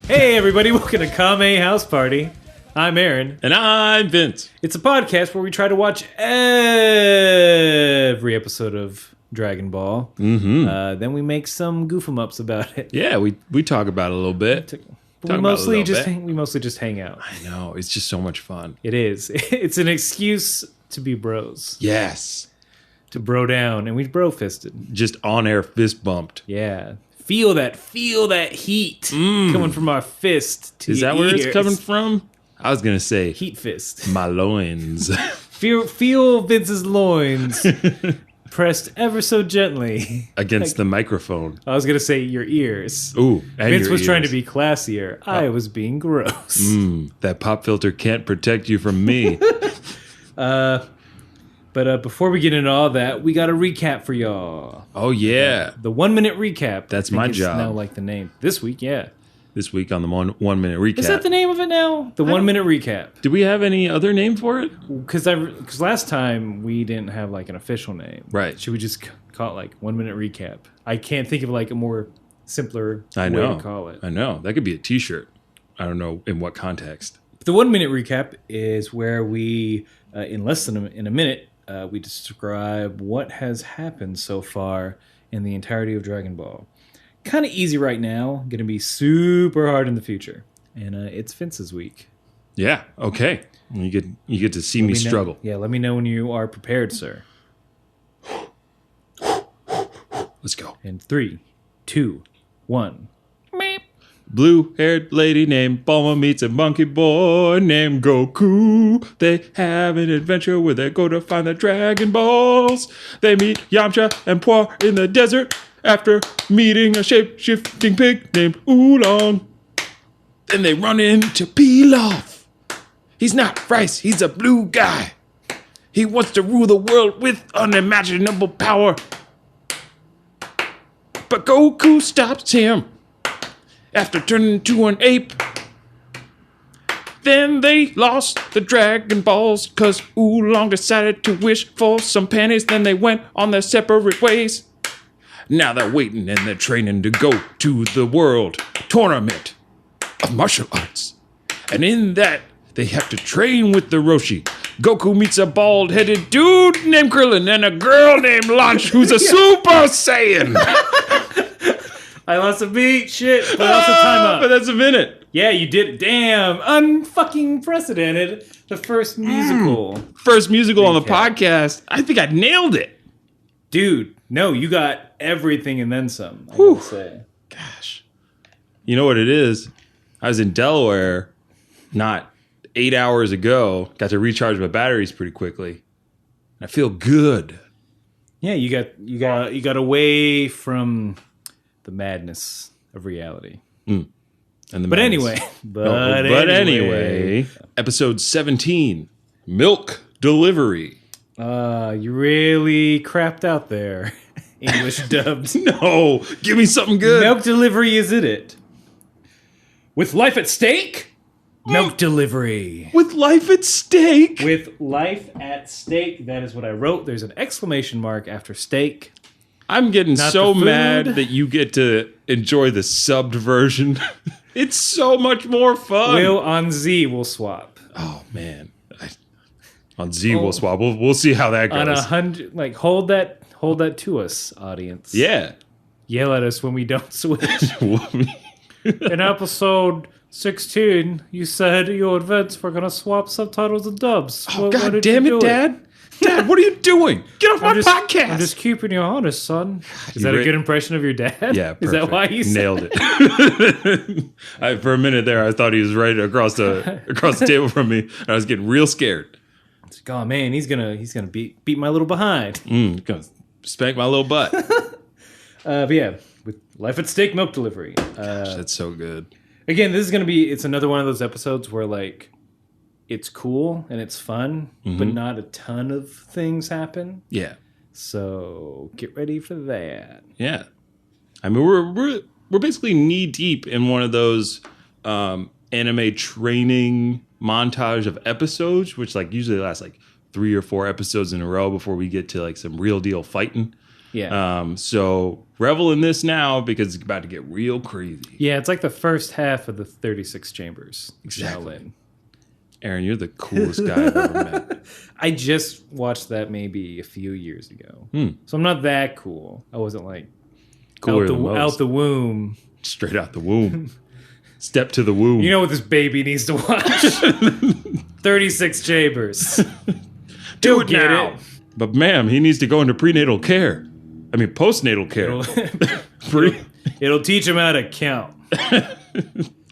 Hey everybody, welcome to Kame House Party. I'm Aaron. And I'm Vince. It's a podcast where we try to watch every episode of Dragon Ball. Mm-hmm. Then we make some goof-em-ups about it. Yeah, we talk about it a little bit. We mostly just hang out. I know, it's just so much fun. It is. It's an excuse to be bros. Yes. To bro down, and we bro-fisted. Just on-air fist bumped. Yeah. Feel that heat coming from our fist to Is your that where ears. it's coming from? I was going to say... Heat fist. My loins. Feel Vince's loins pressed ever so gently. Against the microphone. I was going to say your ears. Ooh, and Vince your was trying to ears. be classier. I was being gross. That pop filter can't protect you from me. But before we get into all that, we got a recap for y'all. Oh, yeah. The 1 minute recap. That's I think my it's job. now like the name. This week, yeah. This week on the one minute recap. Is that the name of it now? The 1 minute recap. Do we have any other name for it? Because last time we didn't have like an official name. Right. Should we just call it like 1 minute recap? I can't think of like a more simpler way to call it. I know. That could be a t-shirt. I don't know in what context. The 1 minute recap is where we, in less than in a minute, we describe what has happened so far in the entirety of Dragon Ball. Kind of easy right now, going to be super hard in the future. And it's Vince's week. Yeah, okay. You get to see me struggle. Yeah, let me know when you are prepared, sir. Let's go. In 3, 2, 1. Blue-haired lady named Bulma meets a monkey boy named Goku. They have an adventure where they go to find the Dragon Balls. They meet Yamcha and Poir in the desert after meeting a shape-shifting pig named Oolong. Then they run into Pilaf. He's not rice, he's a blue guy. He wants to rule the world with unimaginable power. But Goku stops him after turning into an ape. Then they lost the Dragon Balls cause Oolong decided to wish for some panties. Then they went on their separate ways. Now they're waiting and they're training to go to the world tournament of martial arts. And in that, they have to train with the Roshi. Goku meets a bald-headed dude named Krillin and a girl named Launch who's a Super Saiyan. I lost a beat, shit, but also time up. But that's a minute. Yeah, you did it. Damn, unfucking precedented. The first musical. First musical on the Recap. podcast. I think I nailed it. Dude, no, you got everything and then some, I gotta say. Gosh. You know what it is? I was in Delaware not 8 hours ago. Got to recharge my batteries pretty quickly. I feel good. Yeah, you got away from the madness of reality. And the But madness. anyway. Episode 17, Milk Delivery. You really crapped out there. English dubbed. No, give me something good. Milk delivery is it? With life at stake? Milk delivery. With life at stake. With life at stake. That is what I wrote. There's an exclamation mark after steak. I'm getting Not so the food. mad that you get to enjoy the subbed version. It's so much more fun. Will on Z will swap. Oh man, on Z we'll swap. We'll see how that goes. On 100, like hold that to us, audience. Yeah. Yell at us when we don't switch. In episode 16, you said your events were gonna swap subtitles and dubs. Oh God damn it, Dad! Dad, what are you doing? Get off my podcast! I'm just keeping you honest, son. Is that You a good impression of your dad? Yeah, perfect. Is that why you nailed it? For a minute there, I thought he was right across the table from me, and I was getting real scared. It's like, oh man, he's gonna beat my little behind. Gonna spank my little butt. But yeah, with life at stake, milk delivery. Gosh, that's so good. Again, this is gonna be. It's another one of those episodes where like it's cool and it's fun, but not a ton of things happen. Yeah. So get ready for that. Yeah. I mean, we're basically knee deep in one of those anime training montage of episodes, which like usually lasts like 3 or 4 episodes in a row before we get to like some real deal fighting. Yeah. So revel in this now because it's about to get real crazy. Yeah, it's like the first half of the 36 Chambers. Exactly. Shaolin. Aaron, you're the coolest guy I've ever met. I just watched that maybe a few years ago. So I'm not that cool. I wasn't like Cooler than most. out the womb. Straight out the womb. Step to the womb. You know what this baby needs to watch? 36 Chambers. Do it now. But ma'am, he needs to go into prenatal care. I mean, postnatal care. It'll teach him how to count.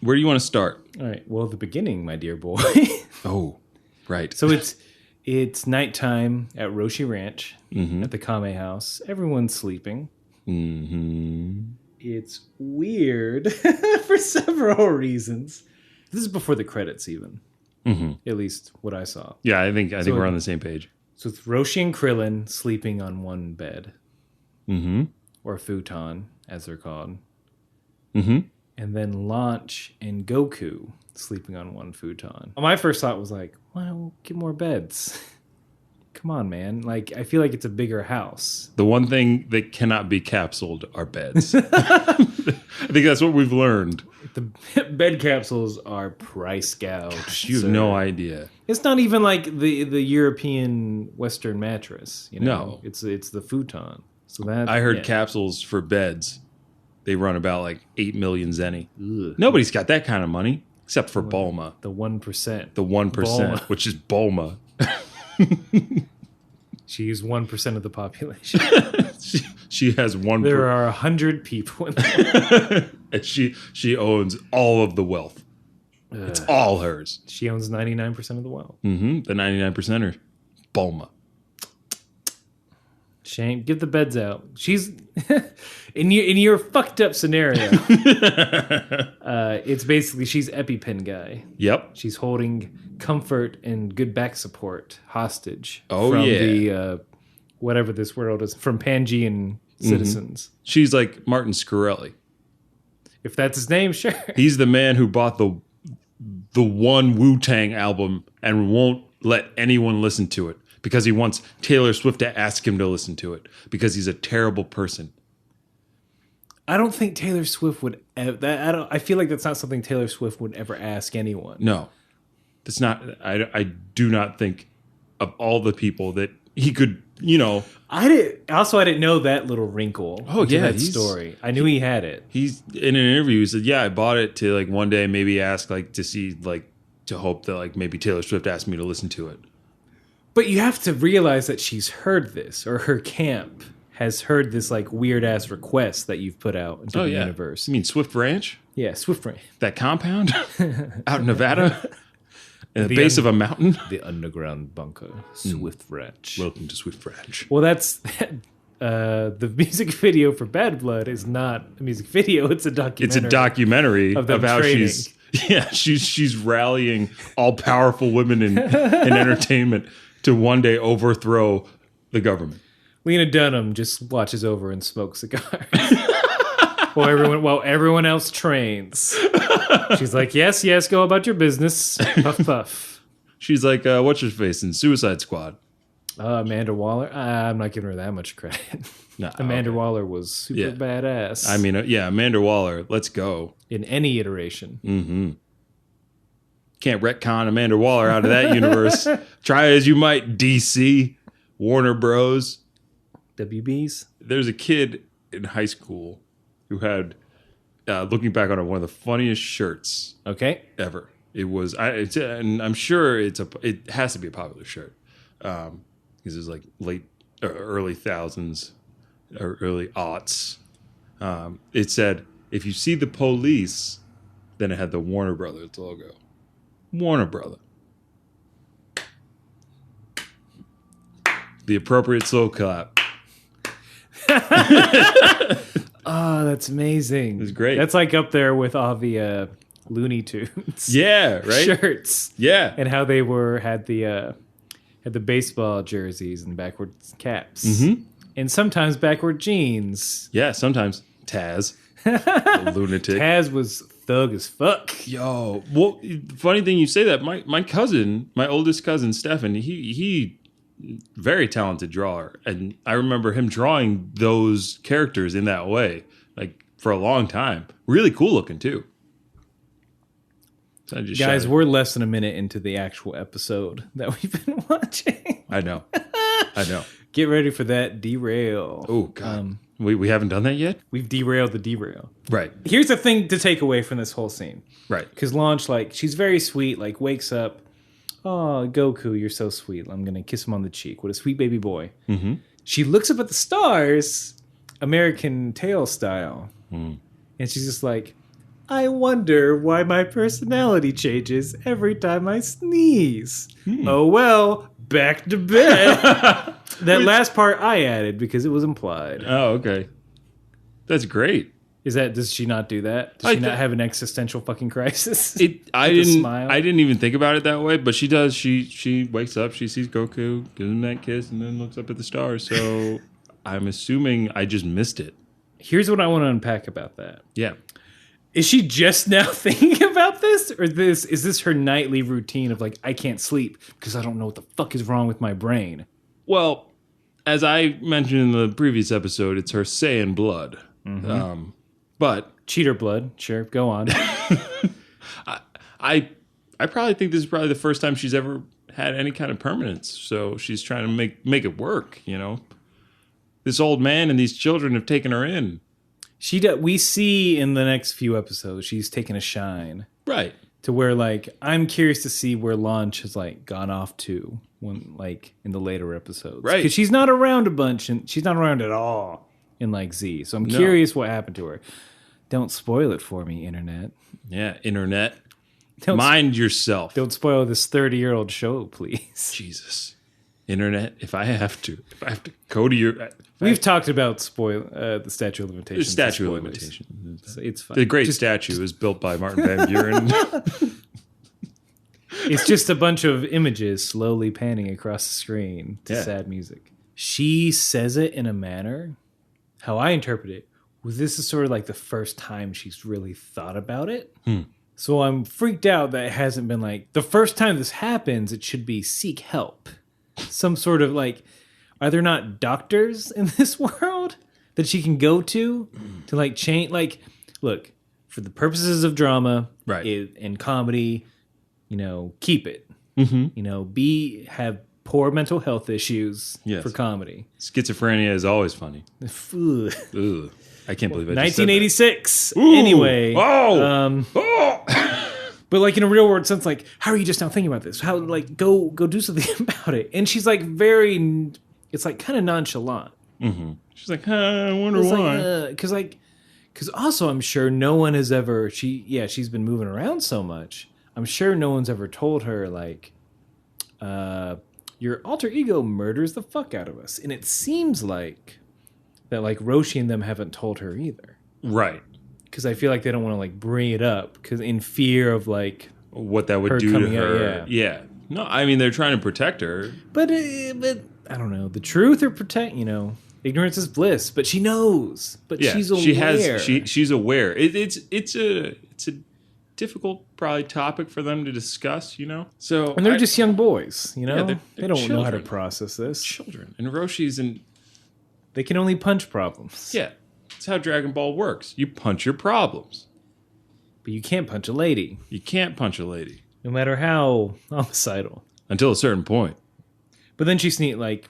Where do you want to start? All right. Well, the beginning, my dear boy. Oh, right. So it's nighttime at Roshi Ranch at the Kame house. Everyone's sleeping. It's weird for several reasons. This is before the credits, even. At least what I saw. Yeah, I think we're on the same page. So it's Roshi and Krillin sleeping on one bed. Or futon, as they're called. And then Launch and Goku sleeping on one futon. My first thought was like, well, get more beds. Come on, man. Like, I feel like it's a bigger house. The one thing that cannot be capsuled are beds. I think that's what we've learned. The bed capsules are price gouged. You have no idea. It's not even like the European Western mattress. You know? No. It's the futon. So that I heard capsules for beds. They run about like 8 million zenny. Ugh. Nobody's got that kind of money except for Bulma. The 1%. The 1%, which is Bulma. She's 1% of the population. she has 1%. There are 100 people in there. And she owns all of the wealth. It's all hers. She owns 99% of the wealth. The 99%er. Bulma. Shame. Get the beds out. She's in your fucked up scenario. It's basically she's EpiPen guy. Yep. She's holding comfort and good back support hostage. Oh, from yeah. the whatever this world is, from Pangean citizens. She's like Martin Scarelli. If that's his name, sure. He's the man who bought the one Wu-Tang album and won't let anyone listen to it because he wants Taylor Swift to ask him to listen to it because he's a terrible person. I don't think Taylor Swift would. I feel like that's not something Taylor Swift would ever ask anyone. No, that's not. I do not think of all the people that he could. You know, I didn't know that little wrinkle. Oh yeah, that story. I knew he had it. He's in an interview. He said, "Yeah, I bought it to like one day maybe ask like to see like to hope that like maybe Taylor Swift asked me to listen to it." But you have to realize that she's heard this, or her camp has heard this like weird ass request that you've put out into the universe. You mean Swift Ranch? Yeah, Swift Ranch. That compound out in Nevada, at the base of a mountain. The underground bunker, Swift Ranch. Welcome to Swift Ranch. Well, that's the music video for Bad Blood is not a music video; it's a documentary. It's a documentary of how training. she's rallying all powerful women in entertainment to one day overthrow the government. Lena Dunham just watches over and smokes cigars while everyone else trains. She's like, yes, go about your business. Puff, puff. She's like, what's her face in Suicide Squad? Amanda Waller. I'm not giving her that much credit. No, Amanda Waller was super badass. I mean, Amanda Waller. Let's go. In any iteration. Mm-hmm. Can't retcon Amanda Waller out of that universe. Try as you might, DC, Warner Bros. WBs. There's a kid in high school who had, looking back on it, one of the funniest shirts ever. It was, and I'm sure it has to be a popular shirt because it was like early thousands or early aughts. It said, "If you see the police," then it had the Warner Brothers logo. Warner Brother. The appropriate slow clap. Oh, that's amazing. It's great. That's like up there with all the Looney Tunes. Yeah, right? Shirts. Yeah. And how they had the baseball jerseys and backward caps. Mm-hmm. And sometimes backward jeans. Yeah, sometimes. Taz. The lunatic. Taz was thug as fuck. Yo, well, funny thing you say that. My cousin, my oldest cousin, Stefan, he very talented drawer. And I remember him drawing those characters in that way, like for a long time. Really cool looking too. So Guys, we're less than a minute into the actual episode that we've been watching. I know. Get ready for that derail. Oh, God. We haven't done that yet? We've derailed the derail. Right. Here's the thing to take away from this whole scene. Right. Because Launch, like, she's very sweet, like, wakes up. Oh, Goku, you're so sweet. I'm going to kiss him on the cheek. What a sweet baby boy. Mm-hmm. She looks up at the stars, American Tail style. And she's just like, I wonder why my personality changes every time I sneeze. Oh, well, back to bed. That last part I added because it was implied. Oh, okay. That's great. Does she not do that? Does she not have an existential fucking crisis? I didn't even think about it that way, but she does. She wakes up, she sees Goku, gives him that kiss, and then looks up at the stars. So I'm assuming I just missed it. Here's what I want to unpack about that. Yeah. Is she just now thinking about this? Or is this her nightly routine of like, I can't sleep because I don't know what the fuck is wrong with my brain? Well, as I mentioned in the previous episode, it's her Saiyan blood. Mm-hmm. But cheater blood, sure, go on. I probably think this is probably the first time she's ever had any kind of permanence. So she's trying to make it work, you know. This old man and these children have taken her in. We see in the next few episodes she's taken a shine. Right. To where, like, I'm curious to see where Launch has, like, gone off to when, like, in the later episodes. Right. Because she's not around a bunch, and she's not around at all in, like, Z. So I'm curious what happened to her. Don't spoil it for me, Internet. Yeah, Internet. Mind yourself. Don't spoil this 30-year-old show, please. Jesus. Internet, if I have to go to your... We've talked about the statute of limitations. The statute of limitations. So it's fine. The great statue is built by Martin Van Buren. It's just a bunch of images slowly panning across the screen to sad music. She says it in a manner, how I interpret it, this is sort of like the first time she's really thought about it. So I'm freaked out that it hasn't been like, the first time this happens, it should be seek help. Some sort of like, are there not doctors in this world that she can go to like change? Like, look, for the purposes of drama and comedy, you know, keep it. Mm-hmm. You know, have poor mental health issues for comedy. Schizophrenia is always funny. Ugh. Ugh. I can't believe it. 1986. Anyway. Oh. But like in a real world sense, like, how are you just now thinking about this? How, like, go do something about it. And she's like it's like kind of nonchalant. Mm-hmm. She's like, I wonder why. Because also I'm sure no one has ever, she's been moving around so much. I'm sure no one's ever told her like, your alter ego murders the fuck out of us. And it seems like that like Roshi and them haven't told her either. Right. Because I feel like they don't want to like bring it up because in fear of like what that would do to her. Yeah. No, I mean they're trying to protect her. But I don't know, the truth or protect. You know, ignorance is bliss. But she knows. But she's aware. She's aware. It's a difficult probably topic for them to discuss. You know. So and they're just young boys. You know, they're they don't children. know how to process this. Children and Roshi's in. They can only punch problems. Yeah. That's how Dragon Ball works. You punch your problems. But you can't punch a lady. You can't punch a lady. No matter how homicidal. Until a certain point. But then she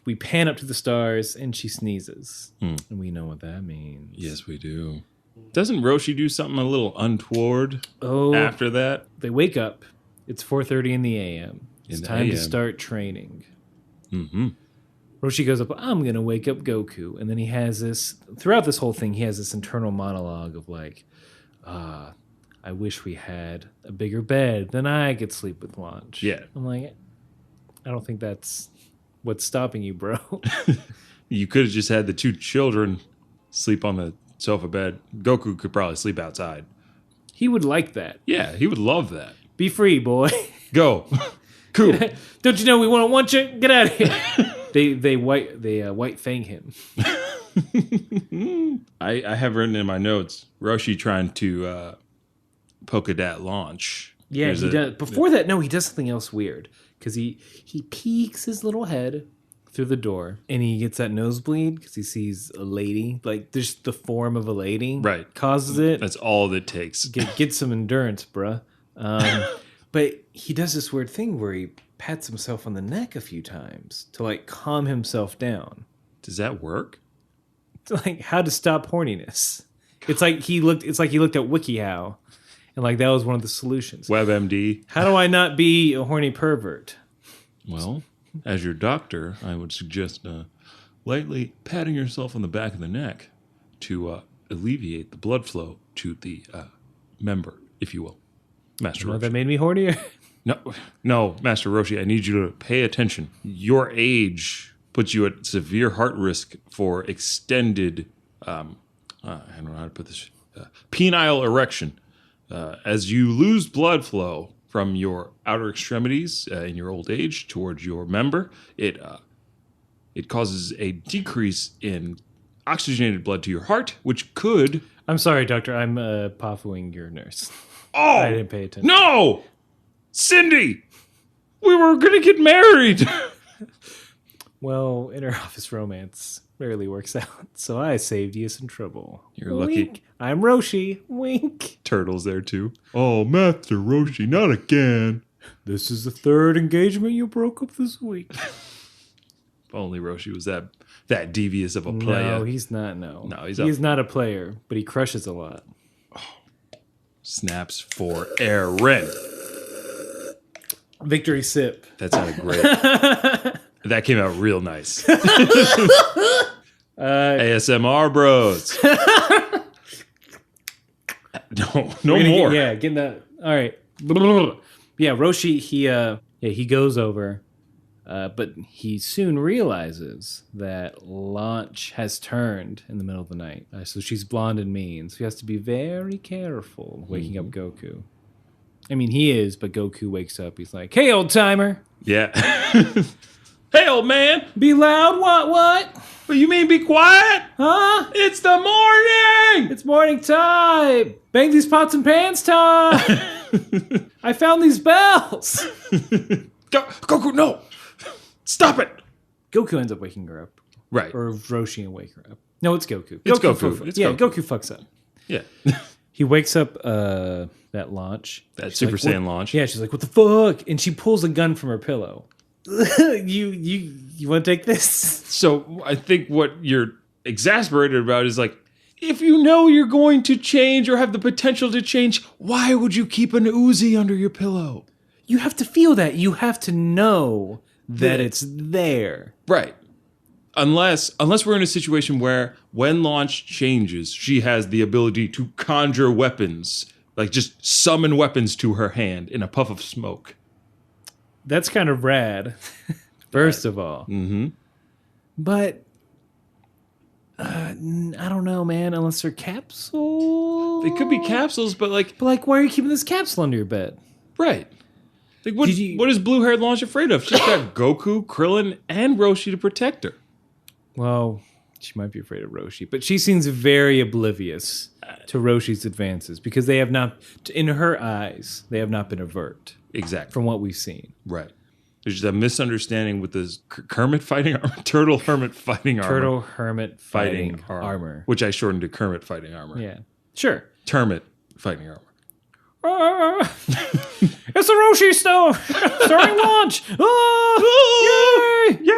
we pan up to the stars and she sneezes. And we know what that means. Yes, we do. Doesn't Roshi do something a little untoward after that? They wake up. It's 4:30 in the a.m. It's time to start training. Mm-hmm. Roshi goes up, I'm going to wake up Goku. And then he has throughout this whole thing, he has this internal monologue of like, I wish we had a bigger bed, then I could sleep with Launch. Yeah. I'm like, I don't think that's what's stopping you, bro. You could have just had the two children sleep on the sofa bed. Goku could probably sleep outside. He would like that. Yeah, he would love that. Be free, boy. Go. Cool. Don't you know we want you? Get out of here. They white fang him. I have written in my notes Roshi trying to polka dot Launch. Yeah, he does. Before that, he does something else weird because he peeks his little head through the door, and he gets that nosebleed because he sees a lady, like there's the form of a lady, Right. Causes it. That's all it takes. Get some endurance, bruh. But he does this weird thing where he pats himself on the neck a few times to like calm himself down. Does that work? Like how to stop horniness. It's like he looked at WikiHow, and like that was one of the solutions. WebMD. How do I not be a horny pervert? Well, as your doctor, I would suggest lightly patting yourself on the back of the neck to alleviate the blood flow to the member, if you will. Master Roshi. That made me hornier. No, Master Roshi, I need you to pay attention. Your age puts you at severe heart risk for extended, I don't know how to put this, penile erection. As you lose blood flow from your outer extremities in your old age towards your member, it causes a decrease in oxygenated blood to your heart, which could... I'm sorry, doctor. I'm pafooing your nurse. Oh! I didn't pay attention. No! Cindy! We were going to get married! Well, inter-office romance rarely works out, so I saved you some trouble. You're lucky. Wink. I'm Roshi. Wink. Turtle's there too. Oh, Master Roshi, not again. This is the third engagement you broke up this week. If only Roshi was that devious of a player. No, he's not. No, he's not a player, but he crushes a lot. Snaps for Aaron. Victory sip. That sounded great. That came out real nice. ASMR bros. No more. Getting that. All right. Yeah, Roshi. He goes over, but he soon realizes that Launch has turned in the middle of the night. So she's blonde and mean, so he has to be very careful waking up Goku. I mean, he is, but Goku wakes up. He's like, "Hey, old timer." Yeah. Hey, old man. Be loud. What? What you mean be quiet? Huh? It's the morning. It's morning time. Bang these pots and pans time. I found these bells. Goku, no. Stop it. Goku ends up waking her up. Right. Or Roshi and wake her up. No, it's Goku. It's Goku. Goku fucks up. Yeah. He wakes up that Launch. That Super Saiyan Launch. Yeah, she's like, "What the fuck?" And she pulls a gun from her pillow. You want to take this? So I think what you're exasperated about is like, if you know you're going to change or have the potential to change, why would you keep an Uzi under your pillow? You have to feel that. You have to know that it's there. Right. Unless we're in a situation where when Launch changes, she has the ability to conjure weapons, like just summon weapons to her hand in a puff of smoke. That's kind of rad, first of all. Mm-hmm. But I don't know, man. Unless they're capsules. They could be capsules, but like, why are you keeping this capsule under your bed? Right. Like, what is blue-haired Launch afraid of? She's got Goku, Krillin, and Roshi to protect her. Well, she might be afraid of Roshi, but she seems very oblivious to Roshi's advances because they have not, in her eyes, they have not been overt. Exactly. From what we've seen. Right. There's just a misunderstanding with this Kermit fighting armor. Turtle Hermit fighting armor. Turtle Hermit fighting armor. Which I shortened to Kermit fighting armor. Yeah. Sure. Termit fighting armor. It's a Roshi stone! Starring Launch! Yay! Yay!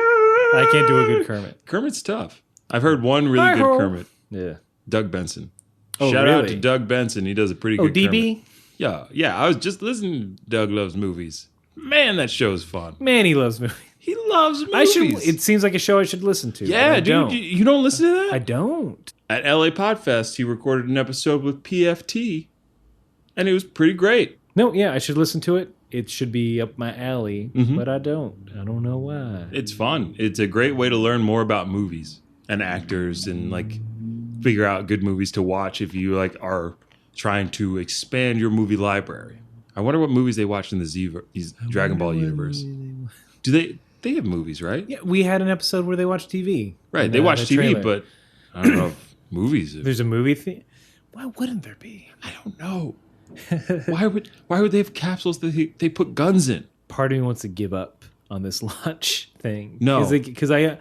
I can't do a good Kermit. Kermit's tough. I've heard one really good Kermit. Yeah. Doug Benson. Oh, Shout really? out to Doug Benson. He does a pretty good DB? Kermit. Yeah. I was just listening to Doug Loves Movies. Man, that show's fun. Man, he loves movies. He loves movies. It seems like a show I should listen to. Yeah, dude. You don't listen to that? I don't. At LA Podfest, he recorded an episode with PFT, and it was pretty great. No, yeah, I should listen to it. It should be up my alley, but I don't. I don't know why. It's fun. It's a great way to learn more about movies and actors and like figure out good movies to watch if you like are trying to expand your movie library. I wonder what movies they watched in the Dragon Ball universe. Do they have movies, right? Yeah, we had an episode where they watched TV. Right, they watch TV, trailer. But I don't know if movies. There's a movie thing. Why wouldn't there be? I don't know. Why would they have capsules that they put guns in? Part of me wants to give up on this launch thing. No. Because I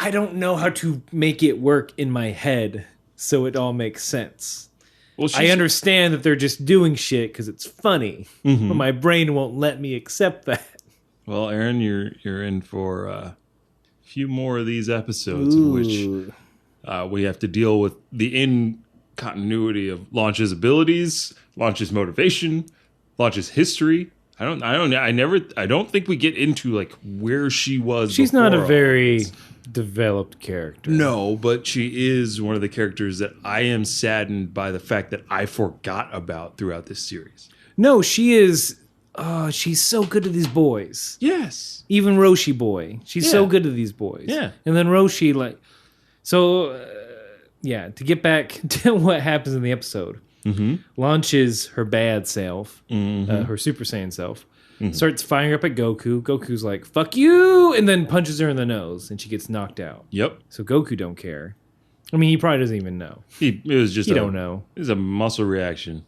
don't know how to make it work in my head so it all makes sense. Well, I understand that they're just doing shit because it's funny, but my brain won't let me accept that. Well, Aaron, you're in for a few more of these episodes in which we have to deal with the incontinuity of Launch's abilities, Launch's motivation, Launch's history. I don't think we get into like where she was. She's not a before very developed character. No, but she is one of the characters that I am saddened by the fact that I forgot about throughout this series. No, she is. She's so good to these boys. Yes. Even Roshi boy. She's so good to these boys. Yeah. And then Roshi, like... So, to get back to what happens in the episode. Launches her bad self, her Super Saiyan self, starts firing up at Goku. Goku's like, fuck you! And then punches her in the nose, and she gets knocked out. Yep. So Goku don't care. I mean, he probably doesn't even know. It was just He don't know. It was a muscle reaction.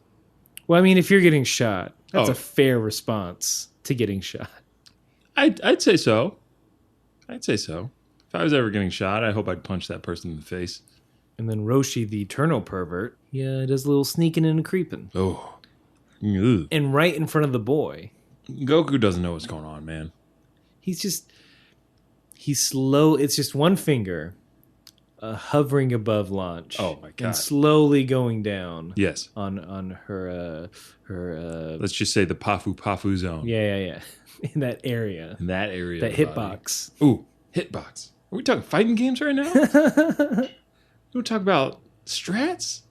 Well, I mean, if you're getting shot, that's a fair response to getting shot. I'd say so. I'd say so. If I was ever getting shot, I hope I'd punch that person in the face. And then Roshi, the eternal pervert, does a little sneaking and creeping. Oh. Ugh. And right in front of the boy. Goku doesn't know what's going on, man. He's slow. It's just one finger hovering above Launch. Oh, my God. And slowly going down. Yes. On her... Let's just say the Pafu zone. Yeah. In that area. In that area. That hitbox. Ooh, hitbox. Are we talking fighting games right now? We're talking about strats?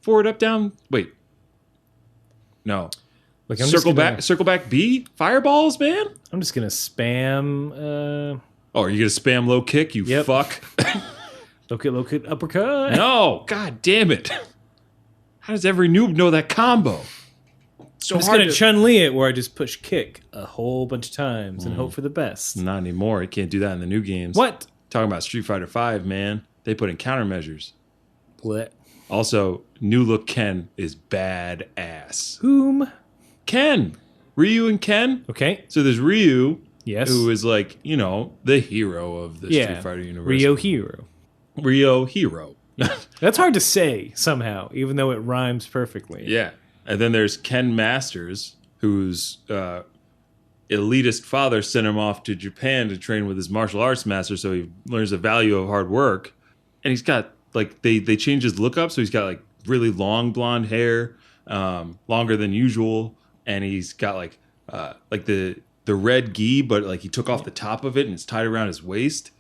Forward, up, down. Wait. No. Look, circle back B? Fireballs, man? I'm just going to spam... Oh, are you going to spam low kick, you fuck? Low kick, uppercut. No. God damn it. How does every noob know that combo? So I'm just going to Chun-Li it where I just push kick a whole bunch of times and hope for the best. Not anymore. You can't do that in the new games. What? Talking about Street Fighter V, man. They put in countermeasures. What? Also, new look Ken is badass. Whom? Ken. Ryu and Ken. Okay. So there's Ryu. Yes. Who is like, the hero of the Street Fighter universe. Rio Hero. Rio. That's hard to say somehow, even though it rhymes perfectly. Yeah. And then there's Ken Masters, whose elitist father sent him off to Japan to train with his martial arts master so he learns the value of hard work. And he's got, like, they changed his look up, so he's got, like, really long blonde hair, longer than usual. And he's got, like the red gi, but, like, he took off the top of it and it's tied around his waist.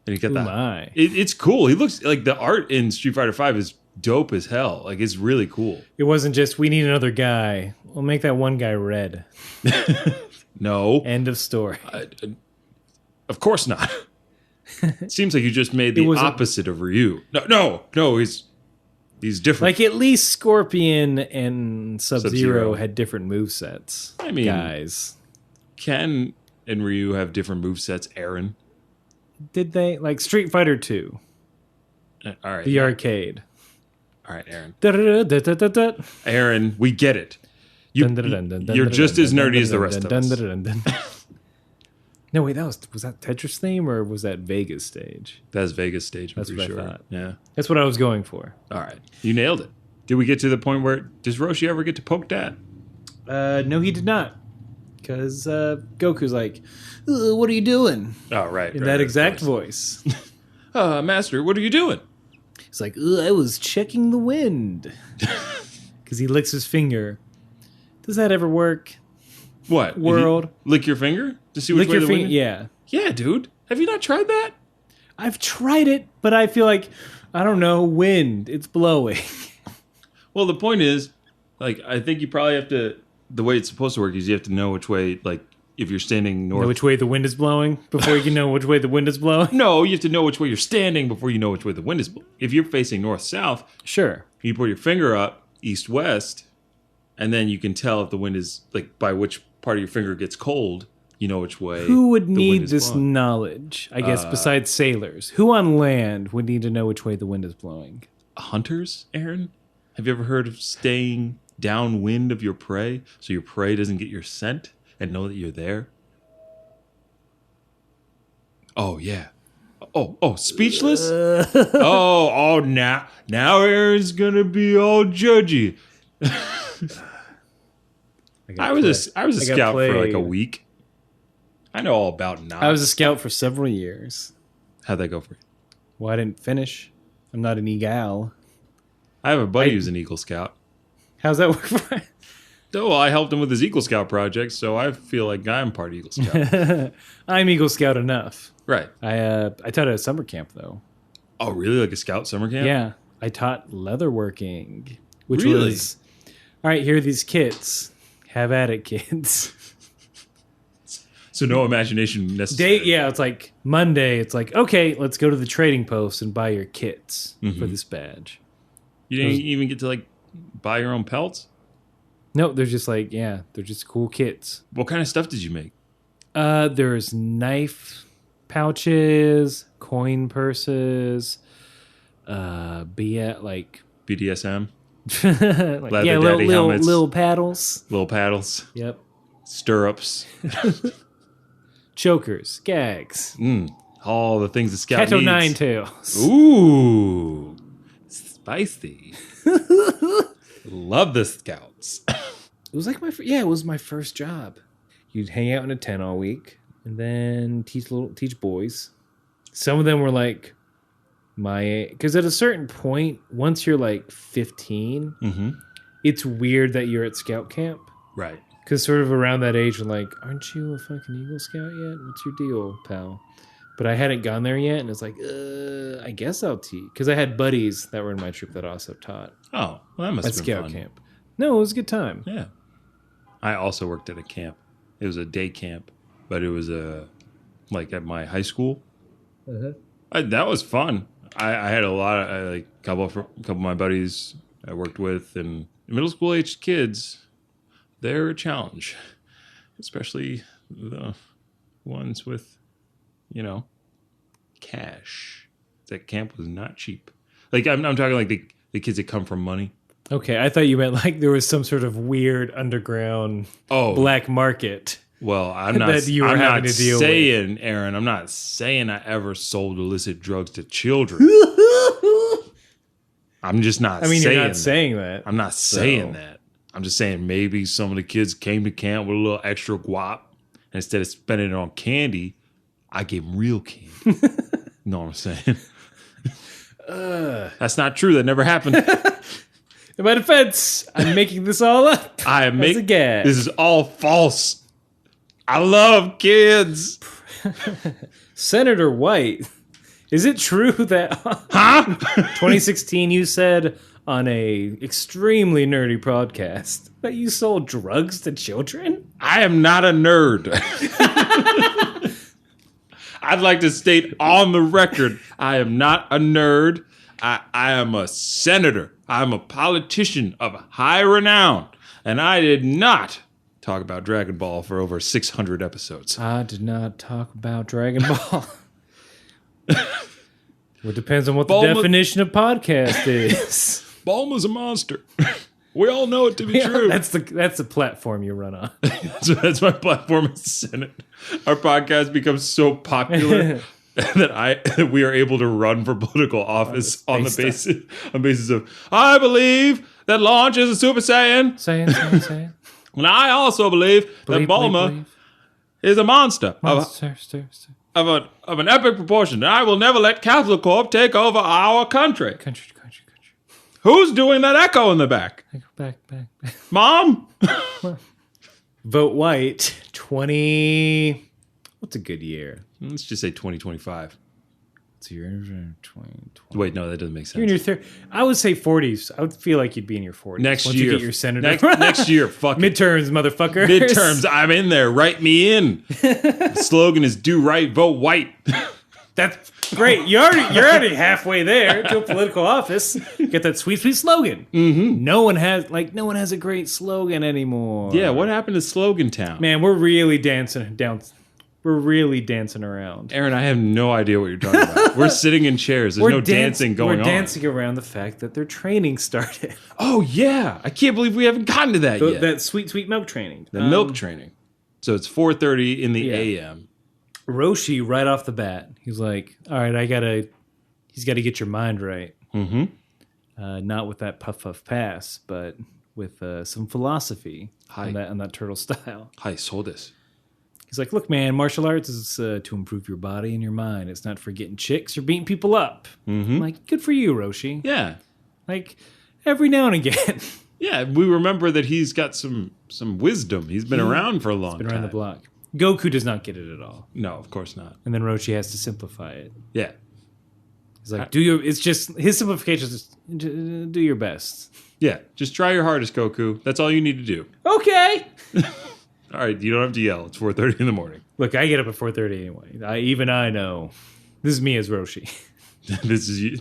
And he's got that. It's cool. He looks, like, the art in Street Fighter V is dope as hell. Like, it's really cool. It wasn't just, we need another guy. We'll make that one guy red. No. End of story. Of course not. It seems like you just made the opposite of Ryu. No, he's different. Like, at least Scorpion and Sub-Zero had different movesets. I mean, guys. Ken and Ryu have different movesets. Aaron. Did they? Like Street Fighter 2. All right. The arcade. All right, Aaron. Aaron, we get it. You're just as nerdy as the rest of us. No, wait, was that Tetris theme or was that Vegas stage? That's Vegas stage. That's what I thought. Yeah, that's what I was going for. All right, you nailed it. Did we get to the point where does Roshi ever get to poke Dad? No, he did not. Because Goku's like, "What are you doing?" Oh, right. In that exact voice. Master, what are you doing? He's like, I was checking the wind. Because he licks his finger. Does that ever work? What? World? Lick your finger? To see which way the wind? Yeah. Yeah, dude. Have you not tried that? I've tried it, but I feel like, I don't know, wind. It's blowing. Well, the point is, like, I think you probably have to, the way it's supposed to work is you have to know which way, like, if you're standing north. Know which way the wind is blowing before you can know which way the wind is blowing? No, you have to know which way you're standing before you know which way the wind is blowing. If you're facing north-south, sure, you put your finger up east-west, and then you can tell if the wind is, like, by which part of your finger gets cold, you know which way. Who would need this knowledge, I guess, besides sailors? Who on land would need to know which way the wind is blowing? Hunters, Aaron? Have you ever heard of staying downwind of your prey so your prey doesn't get your scent and know that you're there? Oh yeah. Oh, speechless. Now Aaron's gonna be all judgy. I was a scout for like a week. I know all about knots. I was a scout for several years. How'd that go for you? Well, I didn't finish. I'm not an eagle. I have a buddy who's an Eagle Scout. How's that work for you? Oh, well, I helped him with his Eagle Scout project, so I feel like I'm part Eagle Scout. I'm Eagle Scout enough. Right. I taught at a summer camp, though. Oh, really? Like a scout summer camp? Yeah. I taught leatherworking, which Really? was, all right, here are these kits. Have at it, kids. So no imagination necessary. Yeah, it's like Monday. It's like, okay, let's go to the trading post and buy your kits for this badge. You didn't even get to like buy your own pelts? No, they're just like, yeah, they're just cool kits. What kind of stuff did you make? There's knife pouches, coin purses, like BDSM? like, Leather yeah, daddy helmets. little paddles. Little paddles. Yep. Stirrups. Chokers, gags. All the things the scout Kato needs. Nine Tails. Ooh. Spicy. Love the scouts. It was like it was my first job. You'd hang out in a tent all week and then teach boys. Some of them were like because at a certain point, once you're like 15, it's weird that you're at scout camp. Right. Because sort of around that age, you're like, aren't you a fucking Eagle Scout yet? What's your deal, pal? But I hadn't gone there yet, and it's like, I guess I'll teach. Because I had buddies that were in my troop that also taught. Oh, well, that must at have been scout fun. camp. No, it was a good time. Yeah. I also worked at a camp. It was a day camp, but it was like at my high school. That was fun. I had a couple of my buddies I worked with, and middle school aged kids. They're a challenge, especially the ones with, cash. That camp was not cheap. Like I'm talking like the kids that come from money. Okay, I thought you meant like there was some sort of weird underground black market. Well, I'm not saying, Aaron, I'm not saying I ever sold illicit drugs to children. I'm just not saying you're not saying that. I'm not saying that. I'm just saying maybe some of the kids came to camp with a little extra guap, and instead of spending it on candy, I gave them real candy. Know what I'm saying? That's not true. That never happened. In my defense, I'm making this all up. As a gag. This is all false. I love kids. Senator White, is it true that 2016 you said on a extremely nerdy podcast that you sold drugs to children? I am not a nerd. I'd like to state on the record, I am not a nerd. I am a senator. I'm a politician of high renown. And I did not talk about Dragon Ball for over 600 episodes. I did not talk about Dragon Ball. It depends on what the definition of podcast is. Bulma's a monster. We all know it to be true. That's the platform you run on. That's my platform as Senate. Our podcast becomes so popular that we are able to run for political office on the basis of I believe that Launch is a Super Saiyan. Saiyan. And I also believe that Bulma is a monster. Of an epic proportion. And I will never let Capital Corp take over our country. Country. Who's doing that echo in the back? Back. Mom? Vote White 20. What's a good year? Let's just say 2025. So you're in 2020. Wait, no, that doesn't make sense. You're in your third. I would say 40s. I would feel like you'd be in your 40s. Next Once year. You get your senator. Next year, fuck it. Midterms, motherfucker. Midterms, I'm in there. Write me in. The slogan is do right, vote white. That's great. You're already halfway there to a political office. Get that sweet slogan. Mm-hmm. No one has a great slogan anymore. Yeah, what happened to Slogan Town? Man, we're really dancing down. We're really dancing around. Aaron, I have no idea what you're talking about. We're sitting in chairs. There's no dancing going on. We're dancing around the fact that their training started. Oh, yeah. I can't believe we haven't gotten to that yet. That sweet milk training. The milk training. So it's 4:30 in the a.m. Roshi, right off the bat, he's like, all right, he's got to get your mind right. Mm-hmm. Not with that puff pass, but with some philosophy on that turtle style. Hi, so this. He's like, look, man, martial arts is to improve your body and your mind. It's not for getting chicks or beating people up. Mm-hmm. I'm like, good for you, Roshi. Yeah. Like, every now and again. Yeah, we remember that he's got some wisdom. He's been around for a long time. Been around the block. Goku does not get it at all. No, of course not. And then Roshi has to simplify it. Yeah. He's like, it's just, his simplification is just, do your best. Yeah, just try your hardest, Goku. That's all you need to do. Okay. All right, you don't have to yell. It's 4:30 in the morning. Look, I get up at 4:30 anyway. Even I know. This is me as Roshi. This is you.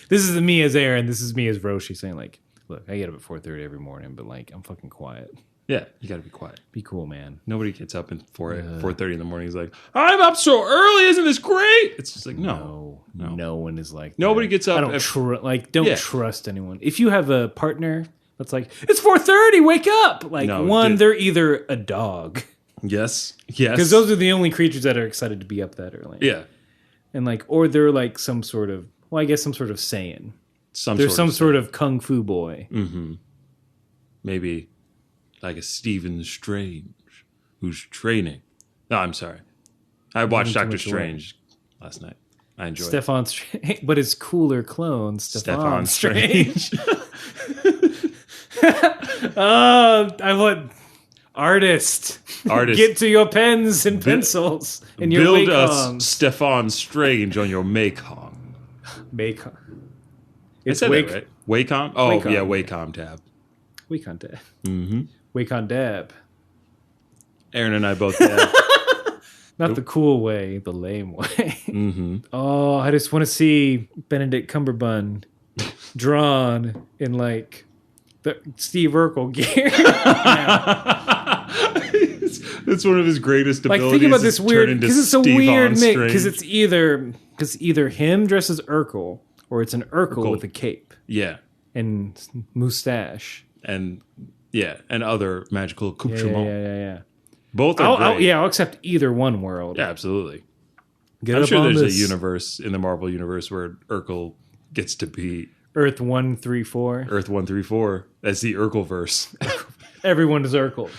This is me as Aaron. This is me as Roshi saying like, look, I get up at 4:30 every morning, but like, I'm fucking quiet. Yeah, you got to be quiet. Be cool, man. Nobody gets up at 4:30 in the morning. He's like, I'm up so early. Isn't this great? It's just like, no. No one is like Nobody that. gets up. I don't trust anyone. If you have a partner that's like, it's 4:30, wake up. Like they're either a dog. Yes. Because those are the only creatures that are excited to be up that early. Yeah. And like, or they're like some sort of Saiyan. There's some sort of kung fu boy. Mm-hmm. Maybe like a Stephen Strange who's training. No, I'm sorry. I watched Doctor Strange last night. I enjoyed Stefan Strange, but his cooler clone, Stefan Strange. I want artist. Get to your pens and pencils and your build Wacom. us Stefan Strange on your Wacom. Wacom. It's right? Wacom? Oh, Wacom. Yeah, Wacom tab. Wacom tab. Mm-hmm. Wacom dab. Aaron and I both dab. Not the cool way, the lame way. Mm-hmm. Oh, I just want to see Benedict Cumberbatch drawn in like the Steve Urkel gear. It's one of his greatest abilities. Like, think about this weird, because it's a weird mix. Because it's either him dressed as Urkel, or it's an Urkel with a cape. Yeah. And mustache. And other magical accoutrement. Yeah. Both are great. I'll accept either one world. Yeah, absolutely. I'm sure there's a universe in the Marvel universe where Urkel gets to be Earth 134. Earth 134. That's the Urkelverse. Everyone is Urkel.